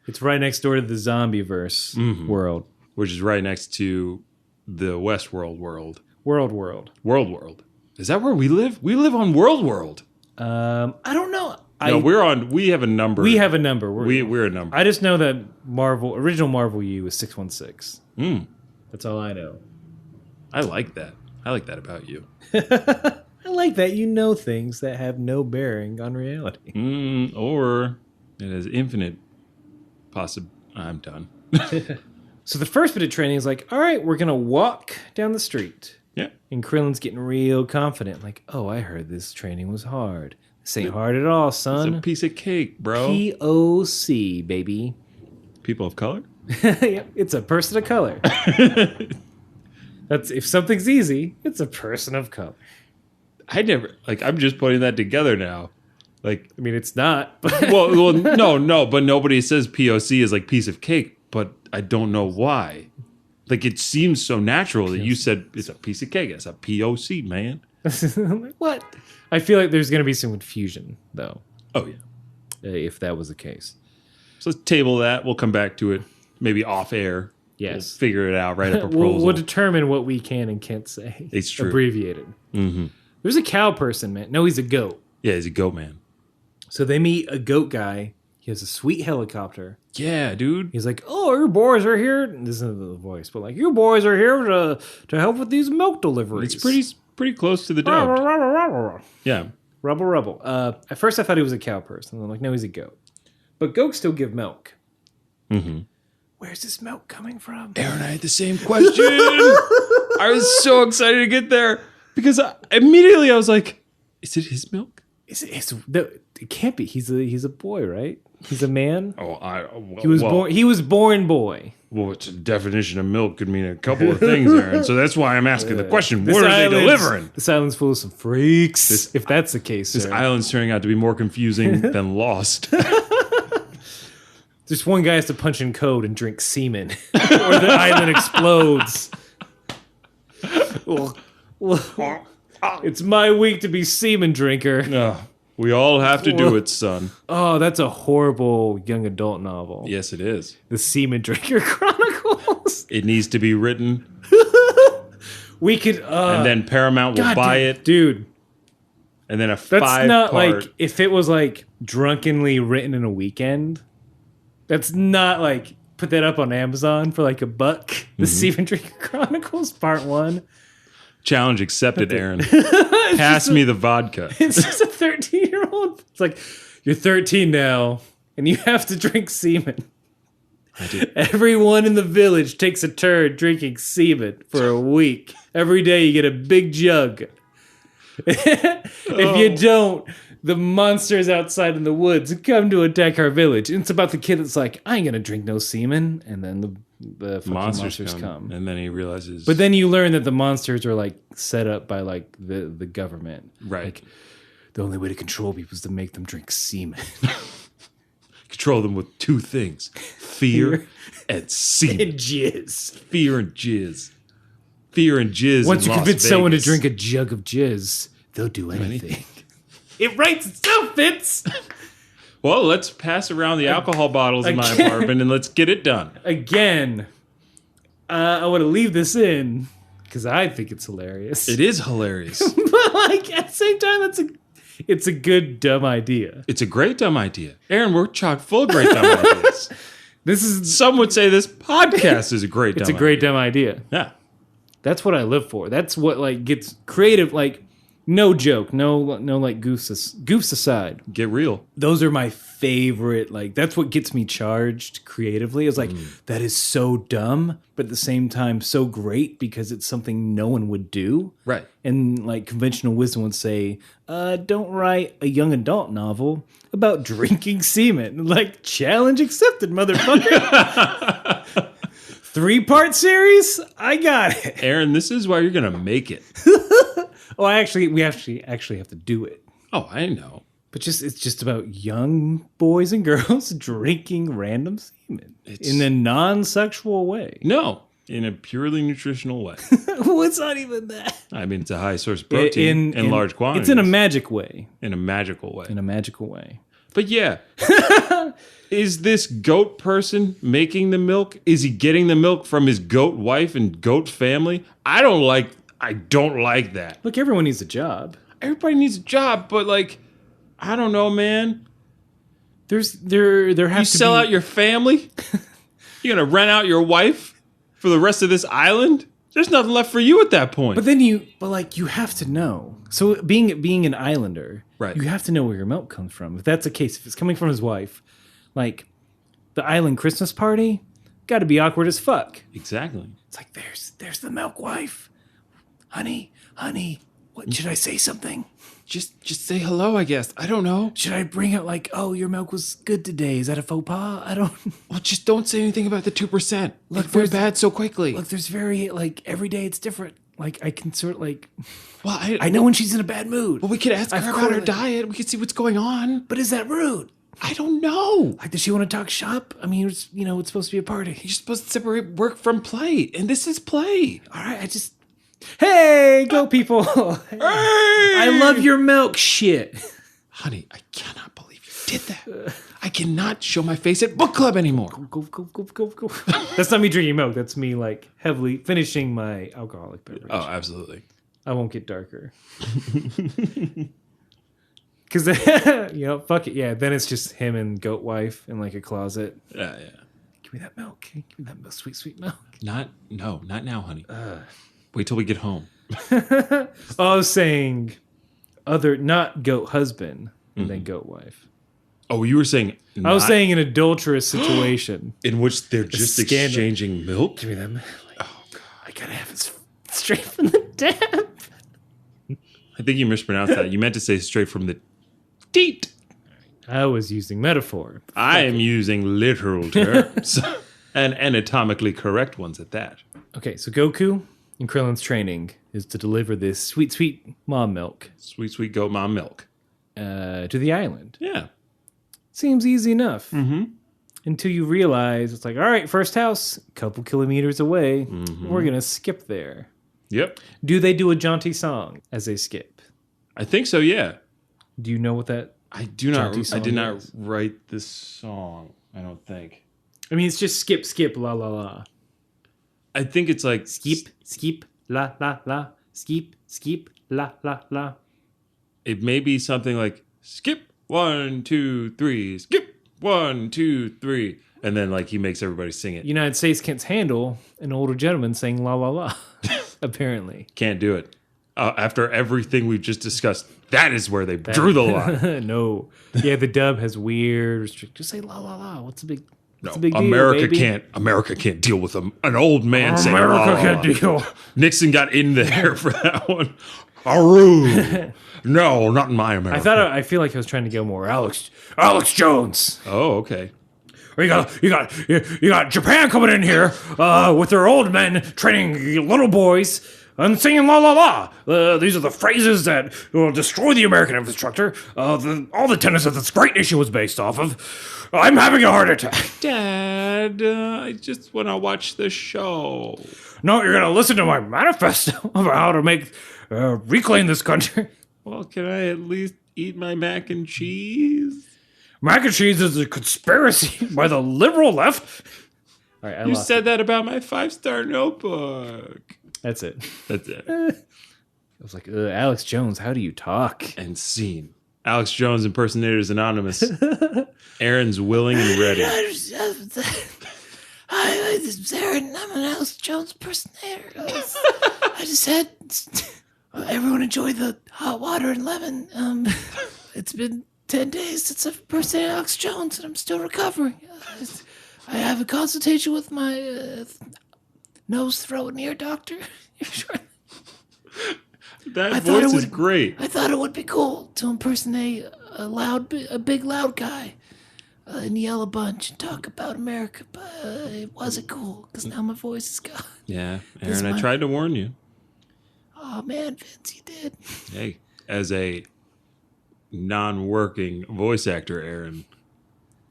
It's right next door to the zombie verse world, which is right next to the Westworld world. World. Is that where we live? We live on World. I don't know. We have a number. We're a number. I just know that original Marvel U is 616. That's all I know. I like that. I like that about you. I like that you know things that have no bearing on reality. Or it has infinite I'm done. So the first bit of training is like, all right, we're going to walk down the street. Yeah. And Krillin's getting real confident. Like, oh, I heard this training was hard. This ain't hard at all, son. It's a piece of cake, bro. POC, baby. People of color? Yeah, it's a person of color. If something's easy, it's a person of color. I'm just putting that together now. Like, I mean, it's not. well, no, but nobody says POC is like piece of cake, but I don't know why. Like, it seems so natural that you said it's a piece of cake. It's a POC, man. What? I feel like there's going to be some confusion, though. Oh, yeah. If that was the case. So let's table that. We'll come back to it, maybe off air. Yes. We'll figure it out, write up a proposal. We'll determine what we can and can't say. It's true. Abbreviated. Mm-hmm. There's a cow person, man. No, he's a goat. Yeah, he's a goat man. So they meet a goat guy. He has a sweet helicopter. Yeah, dude. He's like, oh, your boys are here. This isn't the voice, but like, your boys are here to help with these milk deliveries. It's pretty close to the dub. Yeah. Rubble. At first I thought he was a cow person. I'm like, no, he's a goat. But goats still give milk. Mm-hmm. Where's this milk coming from? Aaron and I had the same question. I was so excited to get there because immediately I was like, is it his milk? It can't be. He's a boy, right? He's a man. He was born boy. Well, it's a definition of milk could mean a couple of things, Aaron. So that's why I'm asking the question: what are they delivering? This island's full of some freaks. If that's the case, this island's turning out to be more confusing than Lost. Just one guy has to punch in code and drink semen, or the island explodes. It's my week to be semen drinker. No, we all have to do it, son. Oh, that's a horrible young adult novel. Yes, it is. The Semen Drinker Chronicles. It needs to be written, We could, and then Paramount will buy it, dude. and then a That's not 5-part. like if it was like drunkenly written in a weekend. That's not like put that up on Amazon for like $1. The Semen Drinker Chronicles Part 1. Challenge accepted, Aaron. Pass me the vodka. It's just a 13-year-old. It's like, you're 13 now, and you have to drink semen. I do. Everyone in the village takes a turn drinking semen for a week. Every day you get a big jug. If you don't, the monsters outside in the woods come to attack our village. And it's about the kid that's like, I ain't gonna drink no semen. And then the fucking monsters come. and then he realizes. But then you learn that the monsters are like set up by like the government. Right. Like, the only way to control people is to make them drink semen. Control them with 2 things: fear and semen. And jizz. Fear and jizz. Fear and jizz. Once in you Las convince someone to Vegas. drink a jug of jizz, they'll do anything. It writes itself, Fitz. Well, let's pass around the alcohol bottles in my Again. apartment and let's get it done. Again, I want to leave this in because I think it's hilarious. It is hilarious. But like at the same time, it's a good dumb idea. It's a great dumb idea. Aaron, we're chock full of great dumb ideas. This is Some would say this podcast is a great dumb it's a great dumb idea. Yeah. That's what I live for. That's what like gets creative. Like no joke, no like goofs aside. Get real. Those are my favorite. Like that's what gets me charged creatively. It's like that is so dumb, but at the same time so great because it's something no one would do. Right. And like conventional wisdom would say, don't write a young adult novel about drinking semen. Like challenge accepted, motherfucker. 3-part series? I got it. Aaron, this is why you're going to make it. Oh, we actually have to do it. Oh, I know. But it's just about young boys and girls drinking random semen in a non-sexual way. No, in a purely nutritional way. Well, it's not even that. I mean, it's a high source of protein in large quantities. It's in a magic way. In a magical way. In a magical way. But yeah, is this goat person making the milk? Is he getting the milk from his goat wife and goat family? I don't like that. Look, everyone needs a job. Everybody needs a job, but like, I don't know, man. There has You to sell be out your family? You're gonna rent out your wife for the rest of this island? There's nothing left for you at that point. But then you have to know. So being an islander, Right. you have to know where your milk comes from. If that's the case, if it's coming from his wife, like the island Christmas party, got to be awkward as fuck. Exactly. It's like there's the milk wife, honey, what should I say something? Just say hello, I guess. I don't know. Should I bring up like, oh, your milk was good today? Is that a faux pas? I don't. Well, just don't say anything about the 2%. Look, We're there's- bad so quickly. Look, there's very like every day it's different. Like I can sort of like, Well, I know when she's in a bad mood. Well, we could ask I've her about her correlated. diet. We could see what's going on. But is that rude? I don't know. Like, does she want to talk shop? I mean, it's supposed to be a party. You're supposed to separate work from play, and this is play. All right, hey, go people! Hey! I love your milk, shit. Honey, I cannot believe you did that. I cannot show my face at book club anymore. Go. That's not me drinking milk. That's me like heavily finishing my alcoholic beverage. Oh, absolutely. I won't get darker. Because, fuck it. Yeah, then it's just him and goat wife in like a closet. Yeah. Give me that milk. Give me that milk, sweet milk. Not now, honey. Wait till we get home. I was saying not goat husband and then goat wife. Oh, you were saying I was saying an adulterous situation. in which they're just scandal. exchanging milk? Give me that milk. Oh, God. I gotta have it straight from the tap. I think you mispronounced that. You meant to say straight from the teat. I was using metaphor. I am using literal terms. And anatomically correct ones at that. Okay, so Goku and Krillin's training is to deliver this sweet, sweet mom milk Sweet, sweet goat mom milk. to the island. Yeah. Seems easy enough. Mm-hmm. until you realize it's like, all right, first house, a couple kilometers away. We're going to skip there. Yep. Do they do a jaunty song as they skip? I think so, yeah. Do you know what that... I do not. jaunty I song did not is? write this song, I don't think. I mean, it's just skip, skip, la, la, la. I think it's like... Skip, skip, la, la, la. Skip, skip, la, la, la. It may be something like, skip, 1, 2, 3, skip, 1, 2, 3. And then, like, he makes everybody sing it. United States can't handle an older gentleman saying la, la, la, apparently. Can't do it. After everything we've just discussed, that is where they drew the line. No. Yeah, the dub has weird restrictions. Just say la, la, la. What's the big... No, the big deal, America baby? can't. America can't deal with an old man saying America "La." can't deal. Nixon got in there for that one. Aroo. No, not in my America. I feel like I was trying to go more Alex Jones. Oh, okay. You got Japan coming in here with their old men training little boys and singing la la la. These are the phrases that will destroy the American infrastructure. All the tenets of this great nation was based off of. I'm having a heart attack. Dad, I just want to watch the show. No, you're gonna listen to my manifesto about how to make reclaim this country. Well, can I at least eat my mac and cheese? Mac and cheese is a conspiracy by the liberal left. All right, You said that about my 5-star notebook. That's it. That's it. I was like, Alex Jones, how do you talk? And scene. Alex Jones Impersonators Anonymous. Aaron's willing and ready. Hi, this is Aaron. I'm an Alex Jones impersonator. I just had everyone enjoy the hot water and lemon. It's been 10 days since I've impersonated Alex Jones, and I'm still recovering. I have a consultation with my nose, throat, and ear doctor. Sure. That voice is great. I thought it would be cool to impersonate a big loud guy in the Yellow Bunch and talk about America, but it wasn't cool because now my voice is gone. Yeah, Aaron, I tried to warn you. Oh man, Vince, you did. Hey, as a non-working voice actor, Aaron,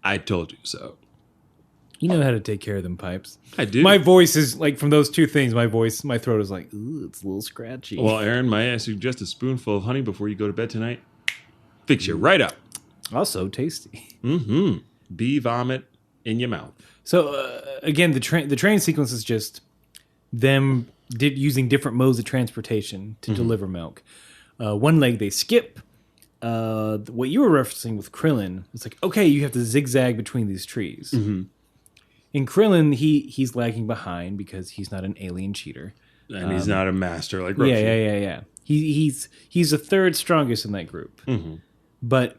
I told you so. You know how to take care of them pipes. I do. My voice is like from those two things. My throat is like, ooh, it's a little scratchy. Well, Aaron, may I suggest a spoonful of honey before you go to bed tonight? Fix you right up. Also tasty. Mm-hmm. Bee vomit in your mouth. So again, the train sequence is just them using different modes of transportation to deliver milk. One leg they skip. What you were referencing with Krillin, it's like, okay, you have to zigzag between these trees. Mm-hmm. In Krillin, he's lagging behind because he's not an alien cheater. And he's not a master like Roshi. Yeah. He's the third strongest in that group. Mm-hmm. But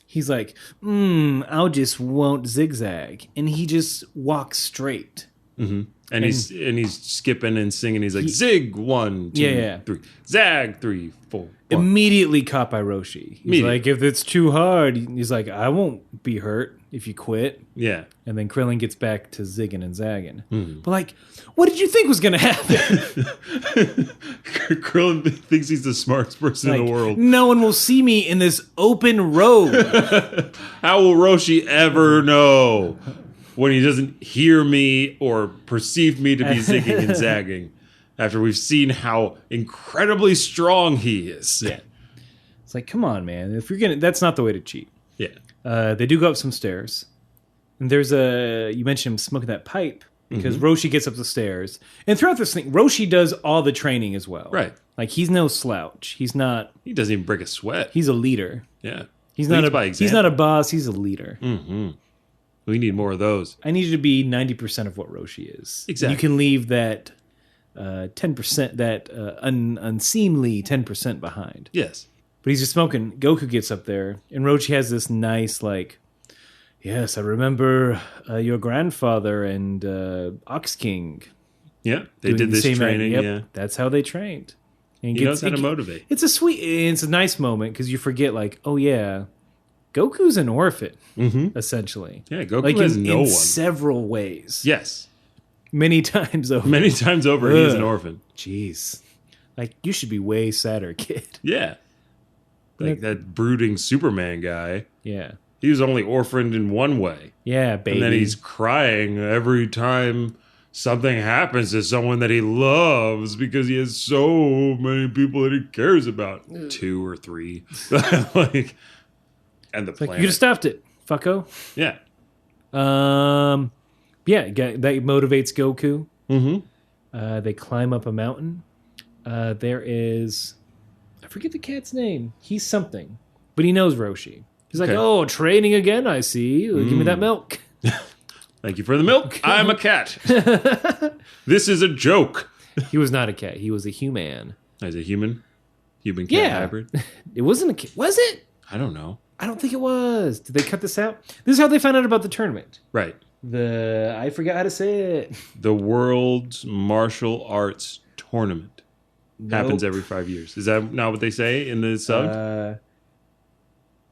he's like, I just won't zigzag. And he just walks straight. Mm-hmm. And he's skipping and singing. He's like, zig, 1, 2, 3. Zag, 3, 4. 1. Immediately caught by Roshi. He's like, if it's too hard, he's like, I won't be hurt if you quit. Yeah. And then Krillin gets back to zigging and zagging. Mm. But like, what did you think was going to happen? Krillin thinks he's the smartest person in the world. No one will see me in this open road. How will Roshi ever know when he doesn't hear me or perceive me to be zigging and zagging after we've seen how incredibly strong he is? Yeah. It's like, come on, man. If you're gonna, that's not the way to cheat. Yeah. They do go up some stairs. And there's you mentioned him smoking that pipe because Roshi gets up the stairs. And throughout this thing, Roshi does all the training as well. Right. Like, he's no slouch. He doesn't even break a sweat. He's a leader. Yeah. He's not a boss, he's a leader. Mm-hmm. We need more of those. I need you to be 90% of what Roshi is. Exactly. You can leave that 10%, that unseemly 10% behind. Yes. But he's just smoking. Goku gets up there, and Roshi has this nice, like, yes, I remember your grandfather and Ox King. Yeah, they did this training. Yeah, that's how they trained. And he knows how to motivate. It's a nice moment because you forget, like, oh yeah, Goku's an orphan, essentially. Yeah, Goku has no one. In several ways. Yes. Many times over. He's an orphan. Jeez. Like, you should be way sadder, kid. Yeah. Like that brooding Superman guy. Yeah. He was only orphaned in one way. Yeah, baby. And then he's crying every time something happens to someone that he loves because he has so many people that he cares about. 2 or 3. Like, and the like, planet. you just stopped it, fucko. Yeah. Yeah, that motivates Goku. Mm-hmm. They climb up a mountain. There is, I forget the cat's name. He's something, but he knows Roshi. He's like, Okay. oh, training again, I see. Give me that milk. Thank you for the milk. I'm a cat. This is a joke. He was not a cat. He was a human. As a human cat Yeah. hybrid. It wasn't a cat. Was it? I don't know. I don't think it was. Did they cut this out? This is how they found out about the tournament. Right. I forgot how to say it. The World's Martial Arts Tournament happens Nope. every 5 years. Is that not what they say in the sub?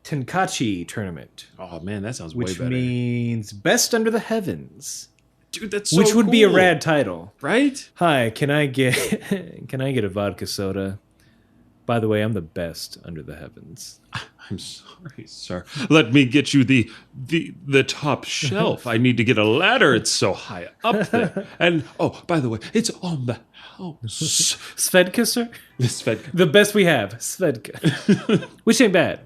Tenkachi tournament, Oh man, that sounds way which better. means best under the heavens, Dude, that's so which would be a cool. rad title. Right? Hi, can I get a vodka soda? By the way, I'm the best under the heavens. I'm sorry, sir. Let me get you the top shelf. I need to get a ladder. It's so high up there. And oh, by the way, it's on the house. Svedka, sir? This fed. The best we have, Svedka. Which ain't bad.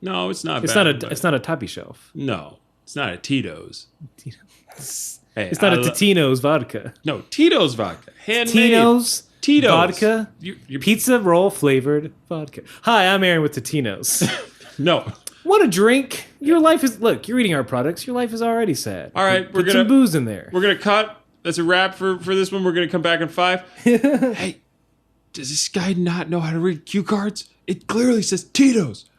No, it's not. It's bad, not a but- it's not a toppy shelf. No, it's not a Tito's. Hey, It's not I a Totino's vodka. No, Tito's vodka. Handmade. Totino's Tito's. vodka, You pizza roll flavored vodka. Hi, I'm Aaron with Totino's. no. Want a drink? Your life is look. You're eating our products. Your life is already sad. All right, Put some booze in there. We're gonna cut. That's a wrap for this one. We're gonna come back in 5. Hey, does this guy not know how to read cue cards? It clearly says Tito's.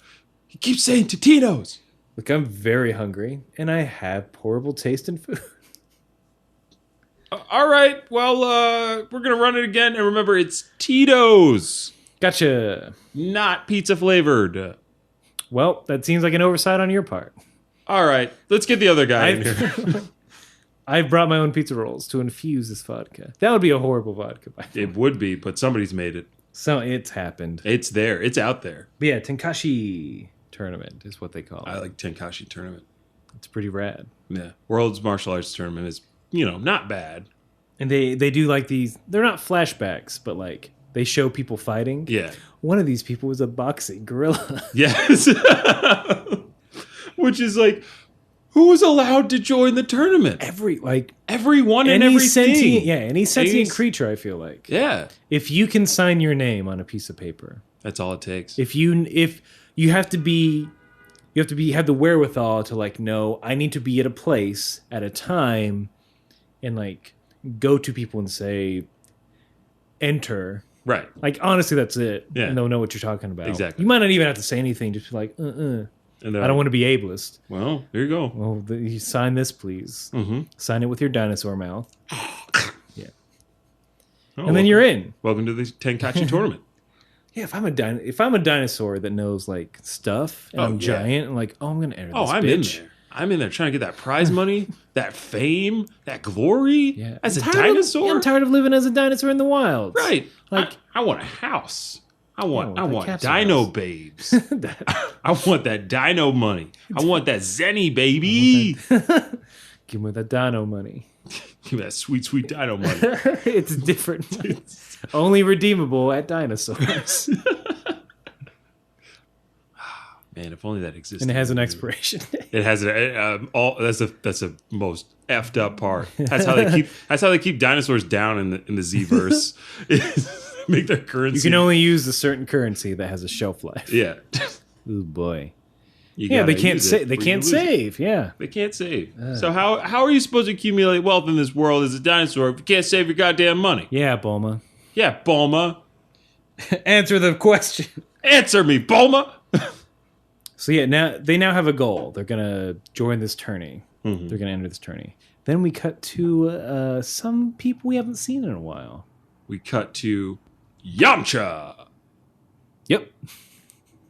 He keeps saying Totino's. Look, I'm very hungry, and I have horrible taste in food. All right. Well, we're gonna run it again, and remember, it's Tito's, Gotcha. not pizza flavored. Well, that seems like an oversight on your part. All right, let's get the other guy in here. I've brought my own pizza rolls to infuse this vodka. That would be a horrible vodka. It would be, but somebody's made it. So it's happened. It's there. It's out there. But yeah, Tenkashi tournament is what they call it. I like Tenkashi tournament. It's pretty rad. Yeah, World's Martial Arts Tournament is not bad. And they do like these. They're not flashbacks, but like they show people fighting. Yeah. One of these people was a boxing gorilla. Yes. Which is like, who was allowed to join the tournament? Everyone and any everything. sentient, any sentient Any- creature. I feel like Yeah. if you can sign your name on a piece of paper, That's all it takes. if you have the wherewithal to like know I need to be at a place at a time, and like go to people and say, enter. Right. Like honestly, that's it. Yeah. And they'll know what you're talking about. Exactly. You might not even have to say anything. Just be like, And I don't want to be ableist. Well, here you go. Well, you sign this, please. Mm-hmm. Sign it with your dinosaur mouth. Yeah. Oh, And then you're in. Welcome to the Tenkachi tournament. Yeah, if I'm a dinosaur that knows like stuff and Oh, I'm yeah. giant, I'm like, oh, I'm gonna enter this I'm bitch. in there. I'm in there trying to get that prize money, that fame, that glory. Yeah. As a I'm tired of- dinosaur. I'm tired of living as a dinosaur in the wild. Right. Like- I want a house. I want that capsule dino house. babes. I want that dino money. I want that Zenny baby. Give me that dino money. Give me that sweet, sweet dino money. It's different. Only redeemable at dinosaurs. Man, if only that existed. And it has an expiration date. It has that's a most effed up part. That's how they keep dinosaurs down in the Z-verse. Make their currency. You can only use a certain currency that has a shelf life. Yeah. Oh boy. You Yeah, they gotta can't use save. it They or you can't lose it. save. Yeah. They can't save. So how are you supposed to accumulate wealth in this world as a dinosaur if you can't save your goddamn money? Yeah, Bulma. Yeah, Bulma. Answer the question. Answer me, Bulma. So yeah, they now have a goal. They're gonna join this tourney. Mm-hmm. They're gonna enter this tourney. Then we cut to some people we haven't seen in a while. We cut to Yamcha. Yep.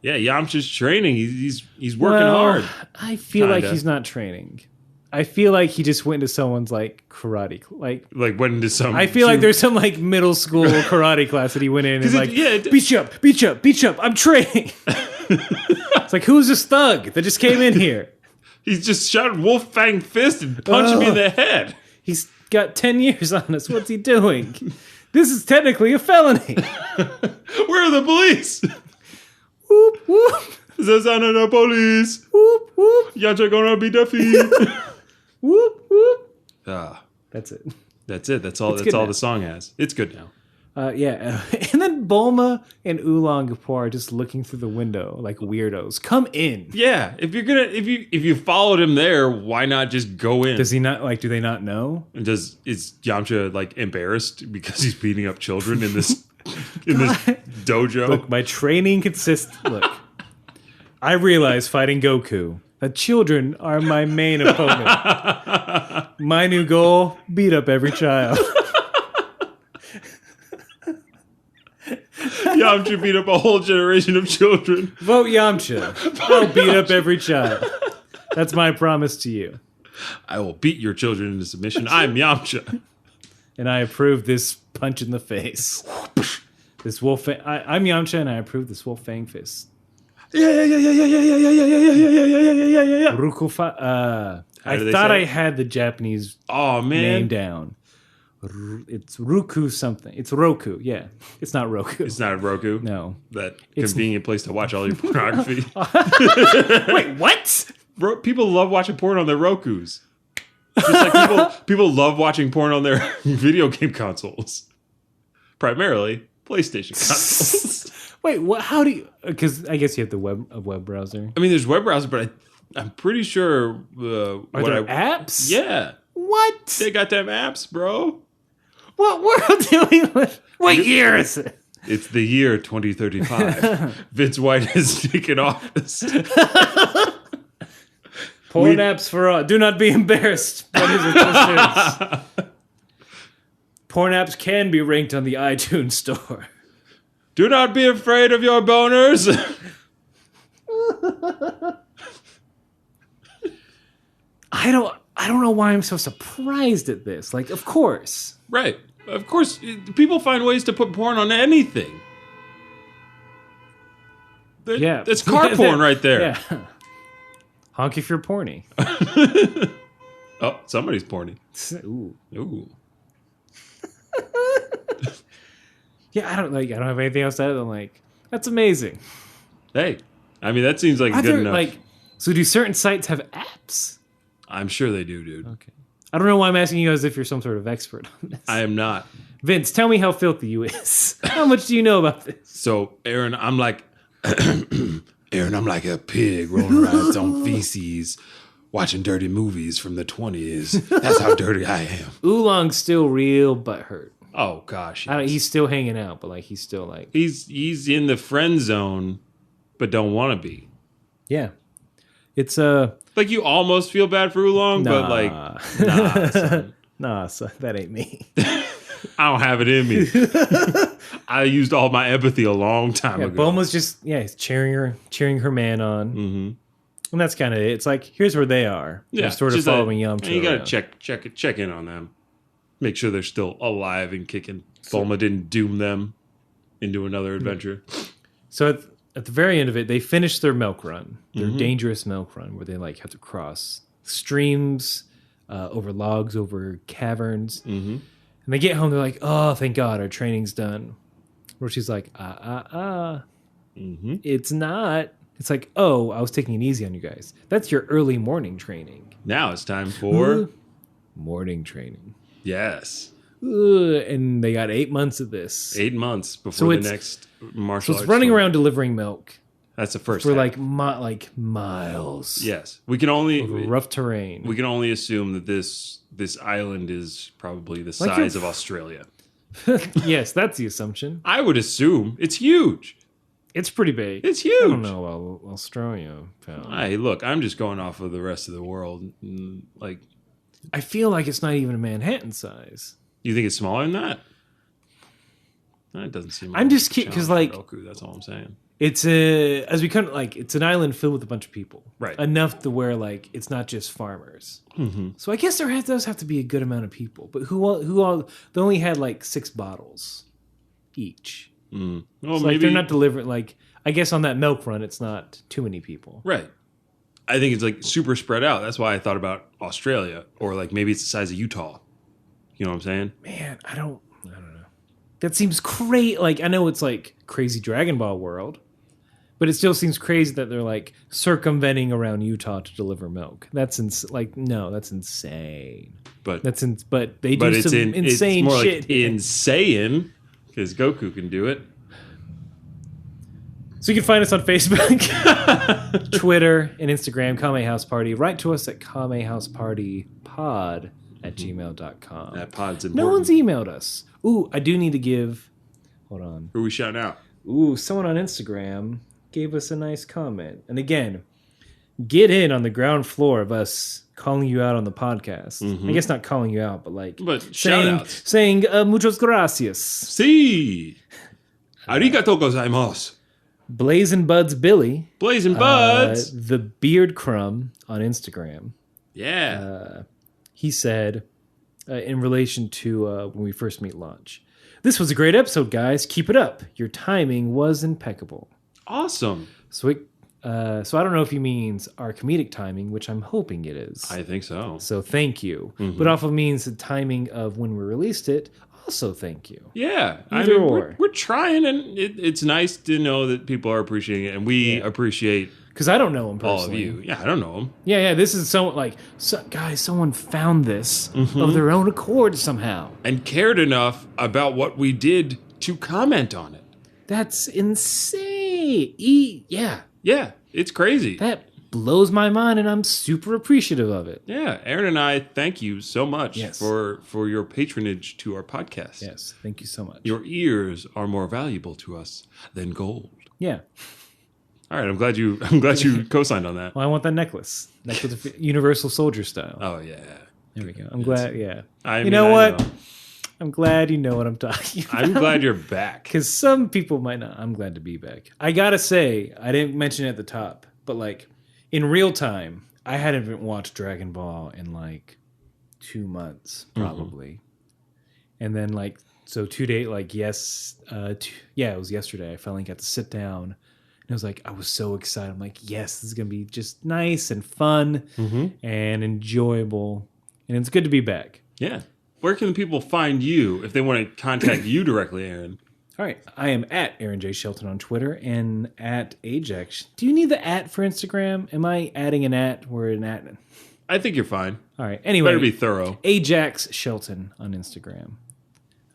Yeah, Yamcha's training. He's working hard. I feel like Kinda. he's not training. I feel like he just went to someone's like karate. Like Like went into some. I feel like there's some like middle school karate class that he went in and like beat you up. I'm training. It's like, who's this thug that just came in here? He's just shouting Wolf Fang Fist and punching me in the head. He's got 10 years on us. What's he doing? This is technically a felony. Where are the police? Whoop, whoop. The sound of the police. Whoop, whoop. Yamcha gonna be defeated. Whoop, whoop. That's it. That's it. That's all the song has. It's good now. And then Bulma and Oolong are just looking through the window like weirdos. Come in. Yeah, if you followed him there, why not just go in? Does he not do they not know? And is Yamcha like embarrassed because he's beating up children in this dojo? Look, my training consists. Look, I realize fighting Goku that children are my main opponent. My new goal: beat up every child. Yamcha beat up a whole generation of children. Vote Yamcha. I'll beat up every child. That's my promise to you. I will beat your children into submission. I'm Yamcha. And I approve this punch in the face. This wolf. I'm Yamcha, and I approve this wolf fang fist. Yeah. Rukufa. I thought I had the Japanese name down. It's Ruku something. It's Roku. Yeah. It's not Roku. It's not Roku? No. That convenient place to watch all your pornography. Wait, what? People love watching porn on their Rokus. Just like people love watching porn on their video game consoles. Primarily PlayStation consoles. Wait, what? How do you... Because I guess you have the web browser. I mean, there's web browser, but I'm pretty sure... Are there apps? Yeah. What? They got them apps, bro. What world do we live? What year is it? It's the year 2035. Vince White has taken office. Porn apps for all. Do not be embarrassed. Porn apps can be ranked on the iTunes store. Do not be afraid of your boners. I don't know why I'm so surprised at this. Like, of course. Right. Of course, people find ways to put porn on anything. Yeah. That's car porn right there. Yeah. Honk if you're porny. Oh, somebody's porny. Ooh. Yeah, I don't have anything else to add. I'm like, that's amazing. Hey, I mean, that seems like good enough. So do certain sites have apps? I'm sure they do, dude. Okay. I don't know why I'm asking you as if you're some sort of expert on this. I am not. Vince, tell me how filthy you is. How much do you know about this? So, Aaron, I'm like a pig rolling around its own feces, watching dirty movies from the 20s. That's how dirty I am. Oolong's still real butthurt. Oh gosh, he's still hanging out, but he's still like he's in the friend zone, but don't want to be. Yeah, it's like you almost feel bad for Oolong, but like nah, son, that ain't me. I don't have it in me. I used all my empathy a long time ago. Bulma's just he's cheering her man on, and that's kind of it. It's like here's where they are. Yeah, they're sort of following Yamcha. You got to check in on them. Make sure they're still alive and kicking. Bulma didn't doom them into another adventure. So at the very end of it, they finish their milk run, their dangerous milk run, where they have to cross streams, over logs, over caverns. And they get home, they're like, oh, thank God, our training's done. Roshi's like, it's not. It's like, oh, I was taking it easy on you guys. That's your early morning training. Now it's time for... morning training. Yes. And they got 8 months of this. 8 months before the next martial arts. So it's running around delivering milk. That's the first for half. like miles. Yes, we can only over rough terrain. We can only assume that this island is probably the size of Australia. Yes, that's the assumption. I would assume it's huge. It's pretty big. It's huge. I don't know about Australia. Hey, look, I'm just going off of the rest of the world. Like, I feel like it's not even a Manhattan size. You think it's smaller than that? That doesn't seem. I'm just kidding because Goku, that's all I'm saying. It's it's an island filled with a bunch of people, right? Enough to where it's not just farmers. So I guess there does have to be a good amount of people. But who all? They only had 6 bottles each. Well, so maybe they're not delivering. I guess on that milk run, it's not too many people, right? I think it's like super spread out. That's why I thought about Australia, or like maybe it's the size of Utah. You know what I'm saying? Man, I don't know. That seems crazy. Like, I know it's like crazy Dragon Ball world, but it still seems crazy that they're like circumventing around Utah to deliver milk. That's no, that's insane. But but they do some insane it's more shit. like insane because Goku can do it. So you can find us on Facebook, Twitter, and Instagram, Kame House Party. Write to us at kamehousepartypod@gmail.com. That pod's important. No one's emailed us. Ooh, I do need to give... Hold on. Who are we shouting out? Ooh, someone on Instagram gave us a nice comment. And again, get in on the ground floor of us calling you out on the podcast. I guess not calling you out, but shout-outs. Saying muchas gracias. Sí. Arigatou gozaimasu. Blazing Buds Billy. Blazing Buds. The Beard Crumb on Instagram. Yeah. He said, in relation to when we first meet lunch, "This was a great episode, guys. Keep it up. Your timing was impeccable." Awesome. So I don't know if he means our comedic timing, which I'm hoping it is. I think so. So thank you. But also means the timing of when we released it. Also thank you. Yeah. Either or. We're trying, and it's nice to know that people are appreciating it, and we appreciate because I don't know him personally. all of you. Yeah, I don't know him. Yeah. This is someone guys, someone found this of their own accord somehow. And cared enough about what we did to comment on it. That's insane. Yeah. Yeah, it's crazy. That blows my mind, and I'm super appreciative of it. Yeah, Aaron and I thank you so much Yes. for your patronage to our podcast. Yes, thank you so much. Your ears are more valuable to us than gold. Yeah. All right, I'm glad you co-signed on that. Well, I want that necklace of Universal Soldier style. Oh yeah. There we go. I'm glad. Yeah. I You mean, know I what? know. I'm glad you know what I'm talking about. I'm glad you're back. Because some people might not. I'm glad to be back. I gotta say, I didn't mention it at the top, but like in real time, I hadn't watched Dragon Ball in like 2 months, probably. And then like, so 2 days, like it was yesterday. I finally got to sit down. And I was like, I was so excited. I'm like, yes, this is going to be just nice and fun and enjoyable. And it's good to be back. Yeah. Where can the people find you if they want to contact you directly, Aaron? All right. I am at Aaron J. Shelton on Twitter and at Ajax. Do you need the at for Instagram? Am I adding an at or an at? I think you're fine. All right. Anyway. Better be thorough. Ajax Shelton on Instagram.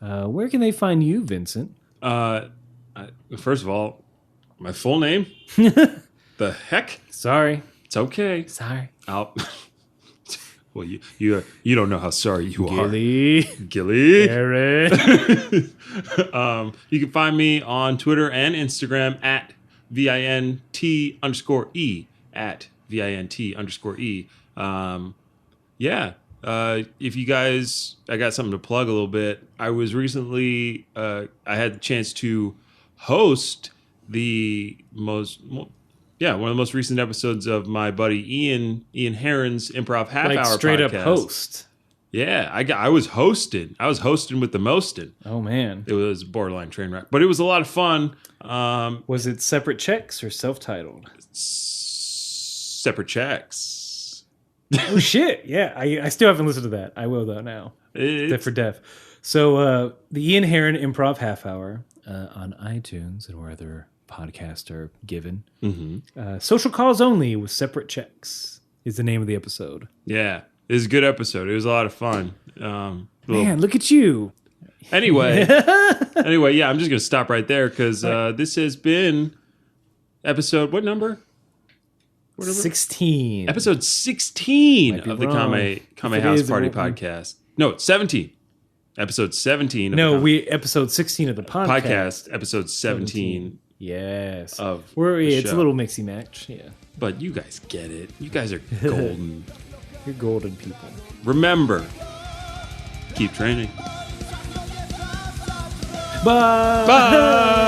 Where can they find you, Vincent? First of all, my full name? The heck? Sorry. It's okay. Sorry. Well, you don't know how sorry you are. Gilly. Aaron. You can find me on Twitter and Instagram at VINT_E at VINT_E. If you guys, I got something to plug a little bit. I was recently, I had the chance to host one of the most recent episodes of my buddy Ian Heron's Improv Half Hour straight podcast. up host. Yeah, I was hosting. I was hosting with the mostin'. Oh man, it was a borderline train wreck, but it was a lot of fun. Was it separate checks or self-titled? Separate checks. Oh shit! Yeah, I still haven't listened to that. I will though now. Deaf for deaf. So the Ian Heron Improv Half Hour on iTunes and wherever podcasts are given. Social calls only with separate checks is the name of the episode. Yeah, it was a good episode. It was a lot of fun. Man, look at you. Anyway, yeah, I'm just gonna stop right there because this has been episode what number? 16. Episode 16 of the wrong. Kame House Party podcast. No, 17. Episode 17. Episode 16 of the podcast. Episode 17. Yes. It's a little mixy match. Yeah. But you guys get it. You guys are golden. You're golden people. Remember, keep training. Bye. Bye.